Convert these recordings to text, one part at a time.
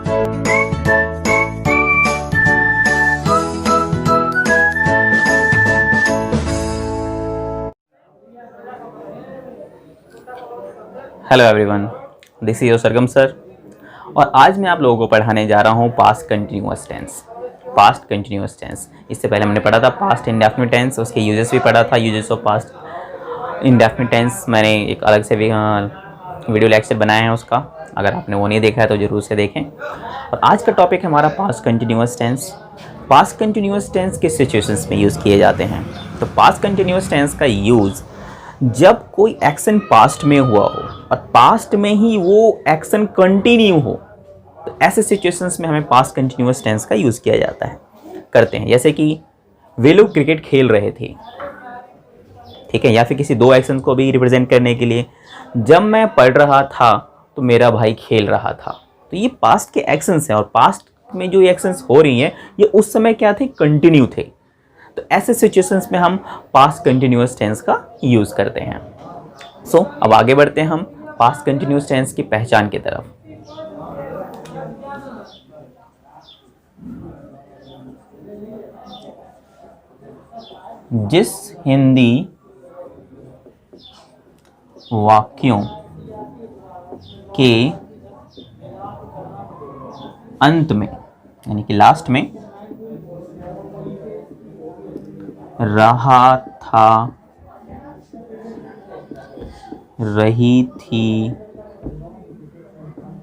Hello everyone, this is your Sargam sir और आज मैं आप लोगों को पढ़ाने जा रहा हूँ past continuous tense. Past continuous tense, इससे पहले हमने पढ़ा था पास्ट इंडेफिनिट टेंस, उसके यूजेस भी पढ़ा था। Uses of past indefinite tense मैंने एक अलग से वीडियो लेक्चर बनाया है उसका, अगर आपने वो नहीं देखा है तो ज़रूर से देखें। और आज का टॉपिक है हमारा past continuous tense. Past continuous tense किस सिचुएशंस में यूज़ किए जाते हैं? तो पास्ट कंटिन्यूअस टेंस का यूज़ जब कोई एक्शन पास्ट में हुआ हो और पास्ट में ही वो एक्शन कंटिन्यू हो, तो ऐसे सिचुएशंस में हमें पास्ट कंटिन्यूअस टेंस का यूज़ किया जाता है, करते हैं। जैसे कि वे लोग क्रिकेट खेल रहे थे, ठीक है, या फिर किसी दो एक्शन को भी रिप्रेजेंट करने के लिए, जब मैं पढ़ रहा था तो मेरा भाई खेल रहा था। तो ये पास्ट के एक्शंस हैं और पास्ट में जो एक्शंस हो रही हैं ये उस समय क्या थे? कंटिन्यू थे। तो ऐसे सिचुएशंस में हम पास्ट कंटिन्यूअस टेंस का यूज़ करते हैं। सो अब आगे बढ़ते हैं हम पास्ट कंटिन्यूअस टेंस की पहचान की तरफ। जिस हिंदी वाक्यों के अंत में यानी कि लास्ट में रहा था, रही थी,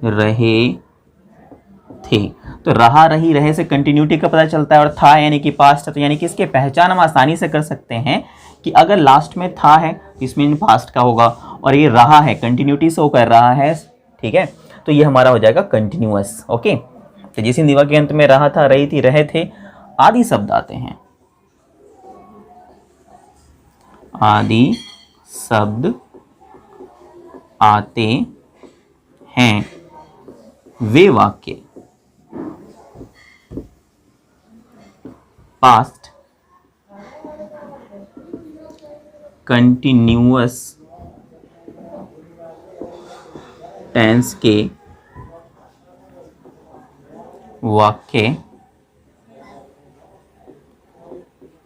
रहे थे, तो रहा, रही, रहे से कंटिन्यूटी का पता चलता है और था यानी कि पास्ट है, तो यानी कि इसके पहचान हम आसानी से कर सकते हैं कि अगर लास्ट में था है इसमें पास्ट का होगा और ये रहा है कंटिन्यूटी शो कर रहा है, ठीक है, तो ये हमारा हो जाएगा कंटिन्यूअस। ओके, तो जिस हिंदी वाक्य के अंत में रहा था, रही थी, रहे थे आदि शब्द आते हैं, आदि शब्द आते हैं, वे वाक्य पास्ट कंटिन्यूअस टेंस के वाक्य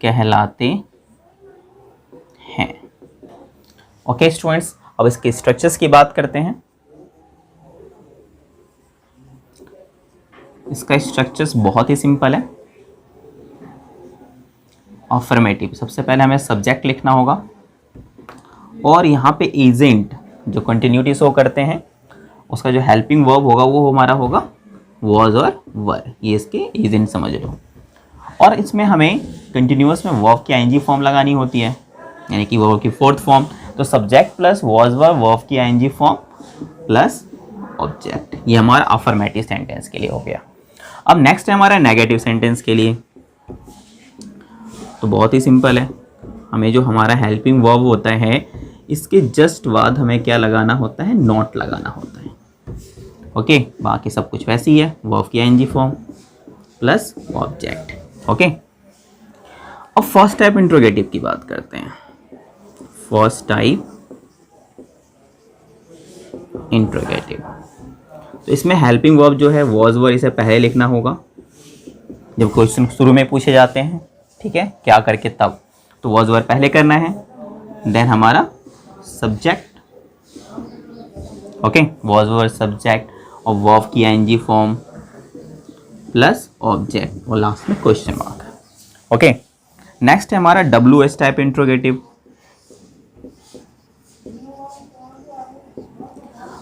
कहलाते हैं। ओके स्टूडेंट्स, अब इसके स्ट्रक्चर्स की बात करते हैं। इसका स्ट्रक्चर्स बहुत ही सिंपल है। अफर्मेटिव, सबसे पहले हमें सब्जेक्ट लिखना होगा और यहाँ पे एजेंट जो कंटिन्यूटी शो करते हैं उसका जो हेल्पिंग वर्ब होगा वो हमारा होगा वॉज और वर, ये इसके एजेंट समझ लो। और इसमें हमें कंटिन्यूअस में वर्ब की आईएनजी फॉर्म लगानी होती है, यानी कि वर्ब की फोर्थ फॉर्म, तो subject plus was were, verb की आईएनजी फॉर्म प्लस ऑब्जेक्ट, ये हमारा अफर्मेटिव सेंटेंस के लिए हो गया। अब नेक्स्ट है हमारा नेगेटिव सेंटेंस के लिए। तो बहुत ही सिंपल है, हमें जो हमारा हेल्पिंग वर्ब होता है इसके जस्ट बाद हमें क्या लगाना होता है? नॉट लगाना होता है। ओके, बाकी सब कुछ वैसे ही है, वर्ब की ING form plus object. Okay, अब फर्स्ट टाइप इंट्रोगेटिव की बात करते हैं। फर्स्ट टाइप इंट्रोगेटिव, तो इसमें हेल्पिंग वर्ब जो है वॉज वर, इसे पहले लिखना होगा जब क्वेश्चन शुरू में पूछे जाते हैं, ठीक है, क्या करके तब, तो वॉज वर पहले करना है, देन हमारा subject, okay, was were subject और वर्ब की आईएनजी फॉर्म प्लस ऑब्जेक्ट और लास्ट में क्वेश्चन मार्क। ओके, नेक्स्ट है हमारा WH टाइप इंट्रोगेटिव।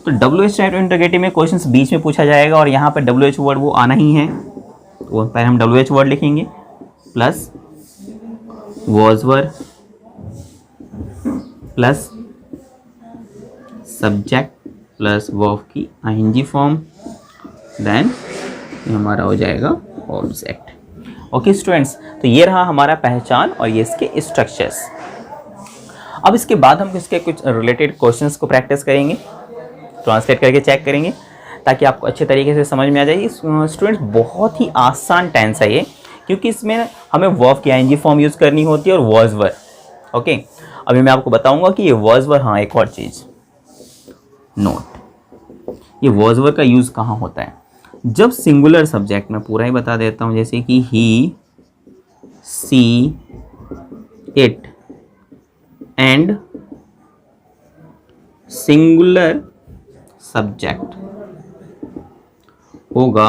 तो WH टाइप इंट्रोगेटिव में क्वेश्चंस बीच में पूछा जाएगा और यहाँ पे WH वर्ड वो आना ही है, तो पहले हम WH वर्ड लिखेंगे plus was were plus subject plus verb की आईएनजी फॉर्म, देन हमारा हो जाएगा ऑब्जेक्ट। ओके स्टूडेंट्स, तो ये रहा हमारा पहचान और ये इसके स्ट्रक्चर्स। अब इसके बाद हम इसके कुछ रिलेटेड क्वेश्चंस को प्रैक्टिस करेंगे, ट्रांसलेट करके चेक करेंगे ताकि आपको अच्छे तरीके से समझ में आ जाए। स्टूडेंट्स बहुत ही आसान टेंस है ये, क्योंकि इसमें हमें वर्ब की आईएनजी फॉर्म यूज़ करनी होती है और वॉज वर। ओके, अभी मैं आपको बताऊंगा कि ये वॉज वर, हाँ एक और चीज़ नोट, ये वॉज वर का यूज़ कहाँ होता है। जब सिंगुलर सब्जेक्ट, मैं पूरा ही बता देता हूँ, जैसे कि he, she, it and singular subject होगा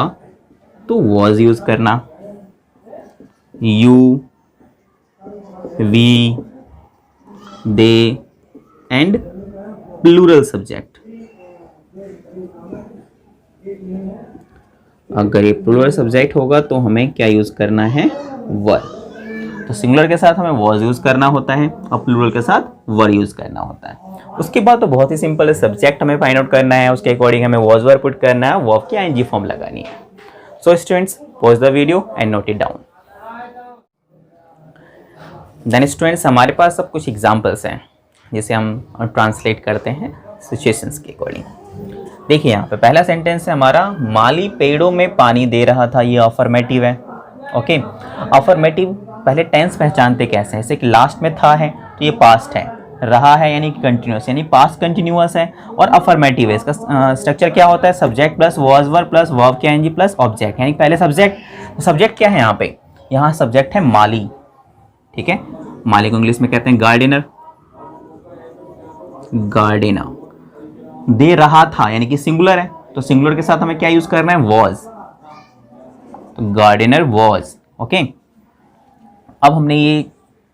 तो वॉज यूज करना, you, we, they and plural subject. अगर ये प्लूरल सब्जेक्ट होगा तो हमें क्या यूज करना है, वर। तो सिंगुलर के साथ हमें वॉज यूज करना होता है और प्लूरल के साथ वर यूज करना होता है। उसके बाद तो बहुत ही सिंपल है, सब्जेक्ट हमें फाइंड आउट करना है, उसके अकॉर्डिंग हमें वॉज वर पुट करना है, वर्ब की आईएनजी फॉर्म लगानी है। So students, pause the video and note it down. Then students, हमारे पास सब कुछ एग्जाम्पल्स हैं जिसे हम ट्रांसलेट करते हैं सिचुएशंस के अकॉर्डिंग। देखिए यहाँ पे पहला सेंटेंस है हमारा, माली पेड़ों में पानी दे रहा था, ये अफर्मेटिव है। ओके, अफर्मेटिव पहले टेंस पहचानते कैसे हैं, जैसे कि लास्ट में था है तो ये पास्ट है, रहा है यानी कि कंटिन्यूस, यानी पास्ट कंटिन्यूअस है, और अफर्मेटिव है, इसका स्ट्रक्चर क्या होता है, subject plus was were plus verb के आईएनजी प्लस ऑब्जेक्ट, यानी पहले सब्जेक्ट। सब्जेक्ट क्या है यहाँ पे, यहाँ सब्जेक्ट है माली। ठीक है, माली को इंग्लिश में कहते हैं गार्डनर, गार्डनर। दे रहा था यानी कि सिंगुलर है, तो सिंगुलर के साथ हमें क्या यूज करना है, वॉज, तो गार्डनर वॉज। ओके, अब हमने ये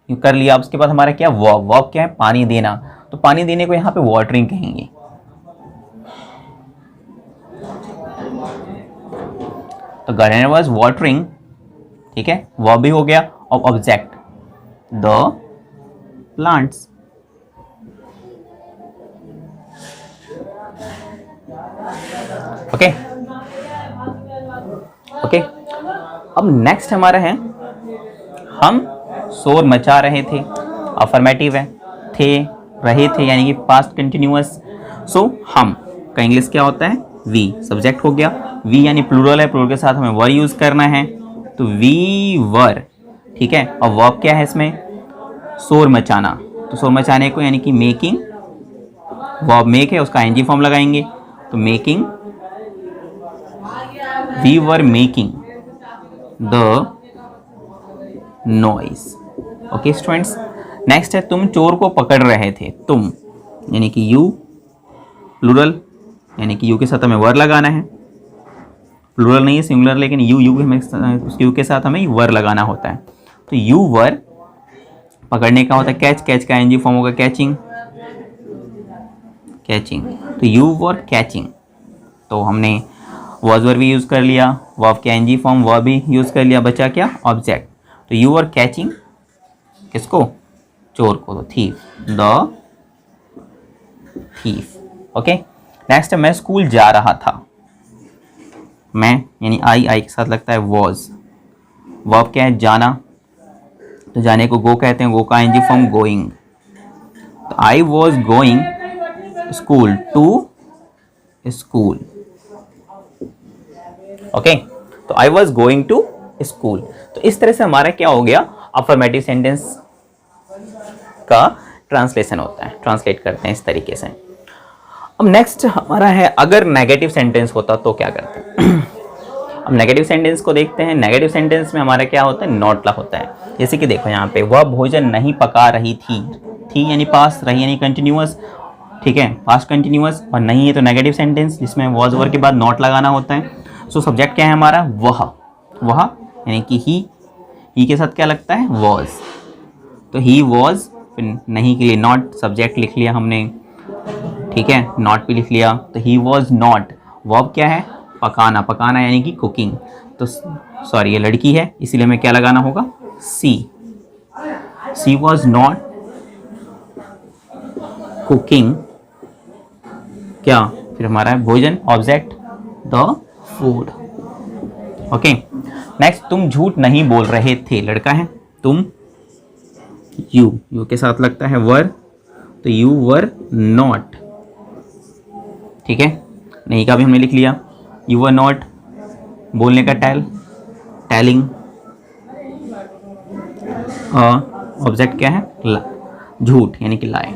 कर लिया। अब उसके बाद हमारा क्या, वर्ब। वर्ब क्या है, पानी देना, तो पानी देने को यहाँ पे वाटरिंग कहेंगे। तो गार्डनर वॉज वाटरिंग, ठीक है, वर्ब भी हो गया, और object the plants. Okay okay, अब नेक्स्ट हमारा है, हम शोर मचा रहे थे, अफर्मेटिव है, थे, रहे थे यानी कि पास्ट कंटिन्यूअस। सो हम का इंग्लिश क्या होता है, वी, सब्जेक्ट हो गया, वी यानी प्लूरल है, प्लूरल के साथ हमें वर यूज करना है, तो वी वर। ठीक है, और वर्ब क्या है इसमें, शोर मचाना, तो शोर मचाने को यानी कि मेकिंग, वर्ब मेक है, उसका आईएनजी फॉर्म लगाएंगे, तो making, we were making the noise. Okay students, next है, तुम चोर को पकड़ रहे थे, तुम यानी कि यू, प्लूरल यानी कि यू के साथ हमें वर लगाना है, प्लूरल नहीं है सिंगुलर, लेकिन यू हमें यू के साथ हमें वर लगाना होता है, तो यू वर, पकड़ने का होता है कैच, कैच का आईएनजी फॉर्म होगा कैचिंग, कैचिंग, तो यू वर कैचिंग, तो हमने वॉज वर भी यूज कर लिया, वर्ब के आईएनजी फॉर्म वर्ब भी यूज कर लिया, बचा क्या, ऑब्जेक्ट, तो यू वर कैचिंग किसको, चोर को, तो thief, the thief. Okay, next है, मैं स्कूल जा रहा था, मैं यानी आई के साथ लगता है वॉज, वर्ब क्या है, जाना, तो जाने को गो कहते हैं, गो का आईएनजी फॉर्म गोइंग, तो I was going school, to school. Okay, तो I was going to school. तो इस तरह से हमारा क्या हो गया, अफर्मेटिव सेंटेंस का ट्रांसलेशन होता है, ट्रांसलेट करते हैं इस तरीके से। अब नेक्स्ट हमारा है, अगर नेगेटिव सेंटेंस होता तो क्या करते हैं। अब नेगेटिव सेंटेंस को देखते हैं। नेगेटिव सेंटेंस में हमारा क्या होता है, नॉट ला होता है। जैसे कि देखो यहाँ पे, वह भोजन नहीं पका रही थी यानी पास्ट, रही यानी कंटिन्यूअस, ठीक है, पास्ट कंटिन्यूअस, और नहीं है तो नेगेटिव सेंटेंस जिसमें वॉज वर के बाद नॉट लगाना होता है। सो सब्जेक्ट क्या है हमारा, वह यानी कि ही के साथ क्या लगता है, वॉज, तो ही वॉज, फिर नहीं के लिए नॉट, सब्जेक्ट लिख लिया हमने, ठीक है, नॉट भी लिख लिया, तो ही वॉज नॉट। वर्ब क्या है, पकाना, पकाना यानी कि कुकिंग, तो सॉरी ये लड़की है इसीलिए हमें क्या लगाना होगा, सी वॉज नॉट कुकिंग, क्या, फिर हमारा है भोजन, object the food. Okay, next, तुम झूठ नहीं बोल रहे थे, लड़का है, तुम, यू के साथ लगता है वर, तो यू वर नॉट, ठीक है, नहीं का भी हमने लिख लिया, यू वर नॉट, बोलने का टेलिंग, ऑब्जेक्ट क्या है, झूठ यानी कि लाई,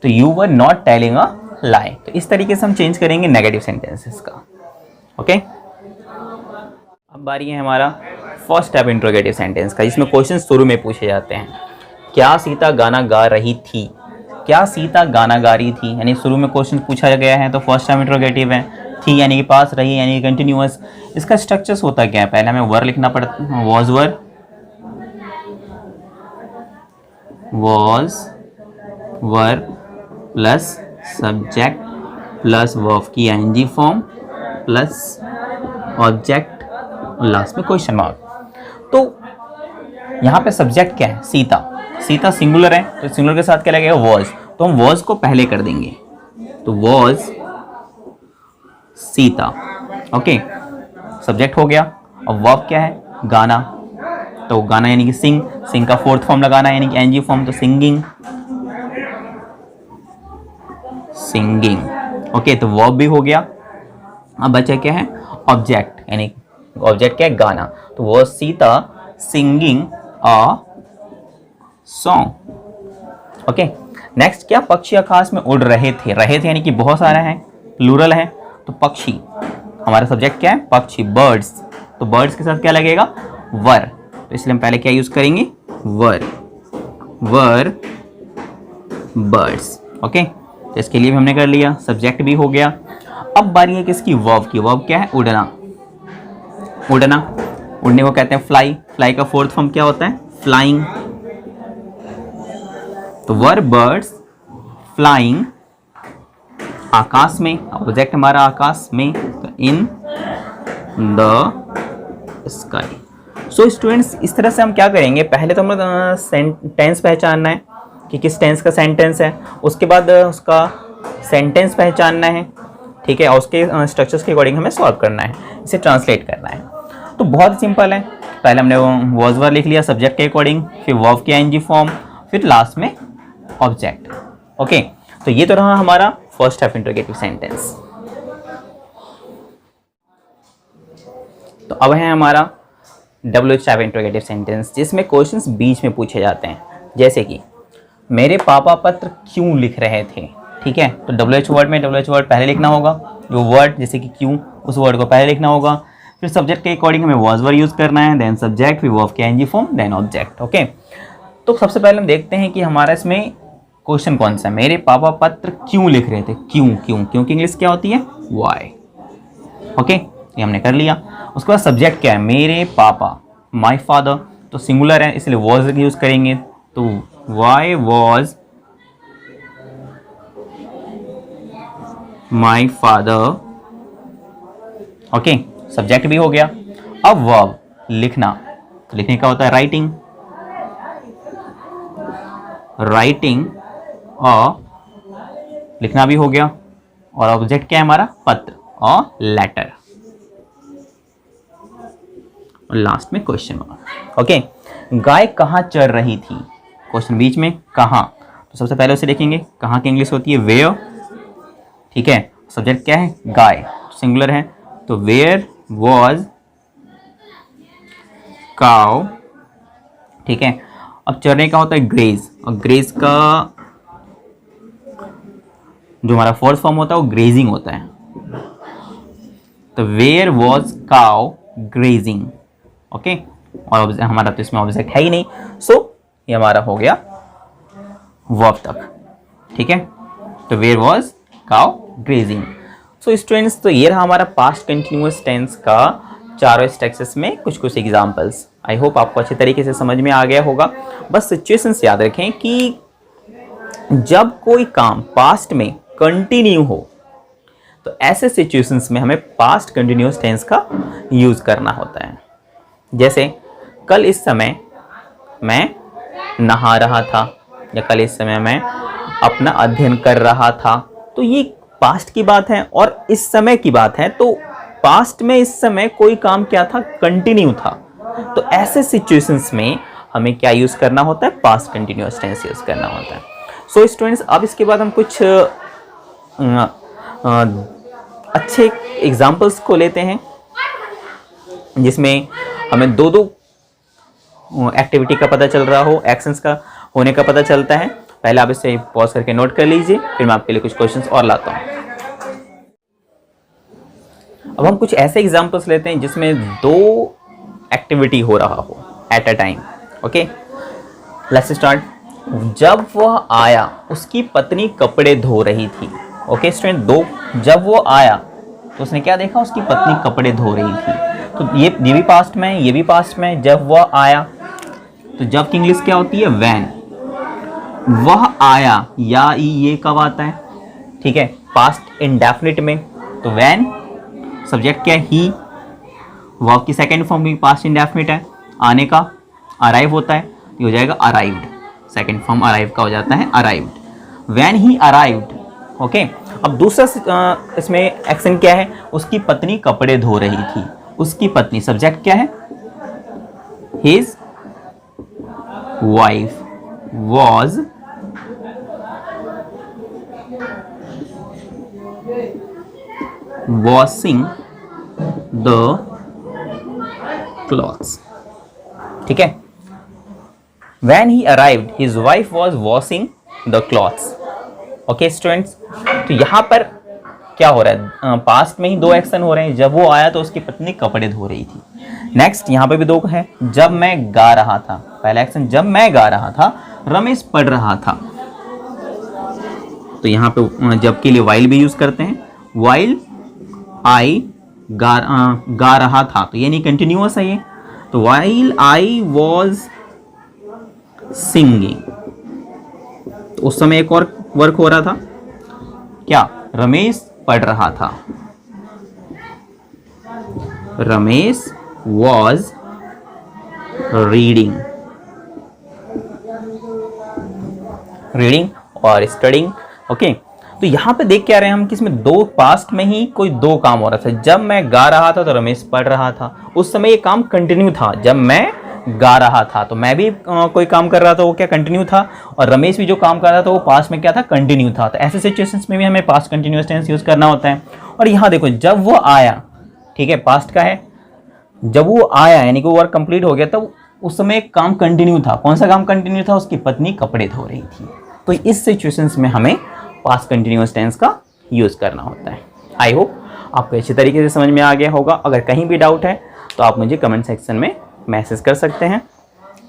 तो you were not telling a lie. तो इस तरीके से हम चेंज करेंगे नेगेटिव सेंटेंसेस का। ओके, अब बारी है हमारा फर्स्ट टाइप इंट्रोगेटिव सेंटेंस का, जिसमें क्वेश्चन शुरू में पूछे जाते हैं। क्या सीता गाना गा रही थी? क्या सीता गाना गा रही थी, यानी शुरू में क्वेश्चन पूछा गया है तो फर्स्ट टाइम इंट्रोगेटिव है। थी यानी कि पास, रही यानी कंटिन्यूअस। इसका स्ट्रक्चर्स होता क्या है, पहले हमें वर लिखना पड़ता, was were plus subject plus verb की आईएनजी फॉर्म प्लस ऑब्जेक्ट और लास्ट में क्वेश्चन मार्क। तो यहाँ पे सब्जेक्ट क्या है, सीता। सीता सिंगुलर है तो सिंगुलर के साथ क्या लगेगा, वॉज, तो हम वॉज को पहले कर देंगे, तो वॉज सीता। ओके, सब्जेक्ट हो गया। अब वर्ब क्या है, गाना, तो गाना यानी कि सिंग, सिंग का फोर्थ फॉर्म लगाना यानी कि एनजी फॉर्म, तो सिंगिंग, सिंगिंग। ओके, तो वर्ब भी हो गया। अब बचा क्या है, ऑब्जेक्ट, यानी ऑब्जेक्ट क्या है, गाना, तो वो Sita singing a song. Okay, next क्या, पक्षी आकाश में उड़ रहे थे। रहे थे यानी कि बहुत सारा है, प्लूरल है, तो पक्षी, हमारा सब्जेक्ट क्या है, पक्षी, बर्ड्स, तो बर्ड्स के साथ क्या लगेगा, वर, तो इसलिए हम पहले क्या यूज करेंगे, वर बर्ड्स। ओके, तो इसके लिए भी हमने कर लिया, सब्जेक्ट भी हो गया। अब बारी है किसकी, वर्ब की। वर्ब क्या है, उड़ना। उड़ना, उड़ने को कहते हैं फ्लाई। फ्लाई का फोर्थ फॉर्म क्या होता है, फ्लाइंग, तो वर बर्ड्स फ्लाइंग, आकाश में, ऑब्जेक्ट हमारा आकाश में, तो in the sky. So students, इस तरह से हम क्या करेंगे, पहले तो हमें टेंस पहचानना है कि किस टेंस का सेंटेंस है, उसके बाद उसका सेंटेंस पहचानना है, ठीक है, और उसके स्ट्रक्चर्स के अकॉर्डिंग हमें सॉल्व करना है, इसे ट्रांसलेट करना है। तो बहुत सिंपल है, पहले हमने वॉज वर लिख लिया सब्जेक्ट के अकॉर्डिंग, फिर वर्ब की आईएनजी फॉर्म, फिर लास्ट में ऑब्जेक्ट। ओके, तो ये तो रहा हमारा फर्स्ट टाइप इंट्रोगेटिव सेंटेंस। तो अब है हमारा WH टाइप इंट्रोगेटिव सेंटेंस, जिसमें क्वेश्चंस बीच में पूछे जाते हैं, जैसे कि मेरे पापा पत्र क्यों लिख रहे थे। ठीक है, तो WH वर्ड में WH वर्ड पहले लिखना होगा, जो वर्ड जैसे कि क्यों, उस वर्ड को पहले लिखना होगा, फिर सब्जेक्ट के अकॉर्डिंग हमें वॉज वर यूज करना है, देन सब्जेक्ट, फिर वर्ब के ING form, then object. Okay, तो सबसे पहले हम देखते हैं कि हमारा इसमें क्वेश्चन कौन सा है, मेरे पापा पत्र क्यों लिख रहे थे। क्यों, क्यों, क्यों की इंग्लिश क्या होती है, वाई। ओके, ये हमने कर लिया। उसके बाद सब्जेक्ट क्या है, मेरे पापा, माई फादर, तो सिंगुलर है इसलिए वॉज यूज करेंगे, तो why was my father. Okay, subject भी हो गया। अब वर्ब, लिखना, तो लिखने का होता है राइटिंग, राइटिंग, और लिखना भी हो गया, और ऑब्जेक्ट क्या है हमारा, पत्र और लेटर, और लास्ट में क्वेश्चन मार्क। ओके, गाय कहाँ चर रही थी, क्वेश्चन बीच में कहाँ, तो सबसे पहले उसे देखेंगे, कहाँ की इंग्लिश होती है, वेयर। ठीक है, सब्जेक्ट क्या है, गाय, सिंगुलर है, तो वेयर वॉज काउ। ठीक है, अब चरने का होता है ग्रेज, और ग्रेज का जो हमारा फोर्थ फॉर्म होता है वो ग्रेजिंग होता है, तो where was cow grazing. Okay, और हमारा तो इसमें ऑब्जेक्ट है ही नहीं, सो ये हमारा हो गया वर्ब तक। ठीक है, तो where was cow grazing. So students, तो ये रहा हमारा पास्ट कंटिन्यूअस टेंस का चारों स्ट्रक्चर्स में कुछ एग्जांपल्स। आई होप आपको अच्छे तरीके से समझ में आ गया होगा। बस सिचुएशंस याद रखें कि जब कोई काम पास्ट में कंटिन्यू हो तो ऐसे सिचुएशंस में हमें पास्ट कंटिन्यूअस टेंस का यूज करना होता है। जैसे कल इस समय मैं नहा रहा था, या कल इस समय मैं अपना अध्ययन कर रहा था, तो ये पास्ट की बात है और इस समय की बात है, तो पास्ट में इस समय कोई काम क्या था, कंटिन्यू था। तो ऐसे सिचुएशंस में हमें क्या यूज करना होता है, पास्ट कंटिन्यूअस टेंस यूज करना होता है। सो स्टूडेंट्स, अब इसके बाद हम कुछ अच्छे एग्जाम्पल्स को लेते हैं, जिसमें हमें दो एक्टिविटी का पता चल रहा हो, एक्शंस का होने का पता चलता है। पहले आप इसे पॉज करके नोट कर लीजिए, फिर मैं आपके लिए कुछ क्वेश्चंस और लाता हूँ। अब हम कुछ ऐसे एग्जांपल्स लेते हैं जिसमें दो एक्टिविटी हो रहा हो at a time. Okay, let's start. जब वह आया उसकी पत्नी कपड़े धो रही थी। ओके स्टूडेंट, दो, जब वो आया तो उसने क्या देखा, उसकी पत्नी कपड़े धो रही थी। तो ये भी पास्ट में, ये भी पास्ट में। जब वह आया, तो जब की इंग्लिश क्या होती है, व्हेन। वह आया, या ये कब आता है, ठीक है, पास्ट इंडेफिनिट में। तो व्हेन, सब्जेक्ट क्या है, ही। वर्ब की सेकंड फॉर्म भी पास्ट इंडेफिनिट है, आने का, अराइव होता है, ये हो जाएगा अराइव्ड। सेकंड फॉर्म अराइव का हो जाता है arrived. When he arrived. Okay, अब दूसरा इसमें एक्शन क्या है, उसकी पत्नी कपड़े धो रही थी। उसकी पत्नी, सब्जेक्ट क्या है, his wife was washing the clothes। ठीक है, when he arrived his wife was washing the clothes। Okay students, तो यहां पर क्या हो रहा है, पास्ट में ही दो एक्शन हो रहे हैं। जब वो आया तो उसकी पत्नी कपड़े धो रही थी। नेक्स्ट यहां पे भी दो है, जब मैं गा रहा था, पहला एक्शन जब मैं गा रहा था, रमेश पढ़ रहा था। तो यहां पे जब के लिए वाइल भी यूज करते हैं, वाइल आई गा रहा था, तो ये नहीं कंटिन्यूअस है ये, तो वाइल आई वॉज सिंगिंग, तो उस समय एक और वर्क हो रहा था, क्या, रमेश पढ़ रहा था। रमेश वॉज रीडिंग, रीडिंग और स्टडिंग। ओके, तो यहां पे देख क्या रहे हैं हम कि इसमें दो, पास्ट में ही कोई दो काम हो रहा था। जब मैं गा रहा था तो रमेश पढ़ रहा था, उस समय ये काम कंटिन्यू था। जब मैं गा रहा था तो मैं भी कोई काम कर रहा था, वो क्या, कंटिन्यू था। और रमेश भी जो काम कर रहा था वो पास्ट में क्या था, कंटिन्यू था। तो ऐसे सिचुएशंस में भी हमें पास्ट कंटिन्यूअस टेंस यूज करना होता है। और यहाँ देखो, जब वो आया, ठीक है, पास्ट का है, जब वो आया यानी कि वो वर्क कंप्लीट हो गया, तब उस समय काम कंटिन्यू था। कौन सा काम कंटिन्यू था, उसकी पत्नी कपड़े धो रही थी। तो इस सिचुएशंस में हमें पास्ट कंटिन्यूअस टेंस का यूज करना होता है। आई होप आपको अच्छी तरीके से समझ में आ गया होगा। अगर कहीं भी डाउट है तो आप मुझे कमेंट सेक्शन में मैसेज कर सकते हैं।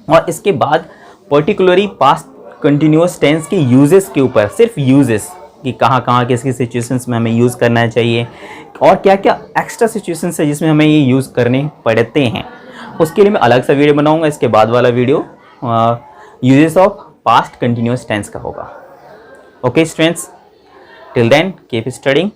और इसके बाद पर्टिकुलरली पास्ट कंटिन्यूअस टेंस के यूजेस के ऊपर, सिर्फ यूजेस कि कहाँ कहाँ किस किस सिचुएशंस में हमें यूज़ करना चाहिए और क्या क्या एक्स्ट्रा सिचुएशंस है जिसमें हमें ये यूज़ करने पड़ते हैं, उसके लिए मैं अलग सा वीडियो बनाऊंगा। इसके बाद वाला video uses of past continuous tense का होगा। Okay students, till then keep studying.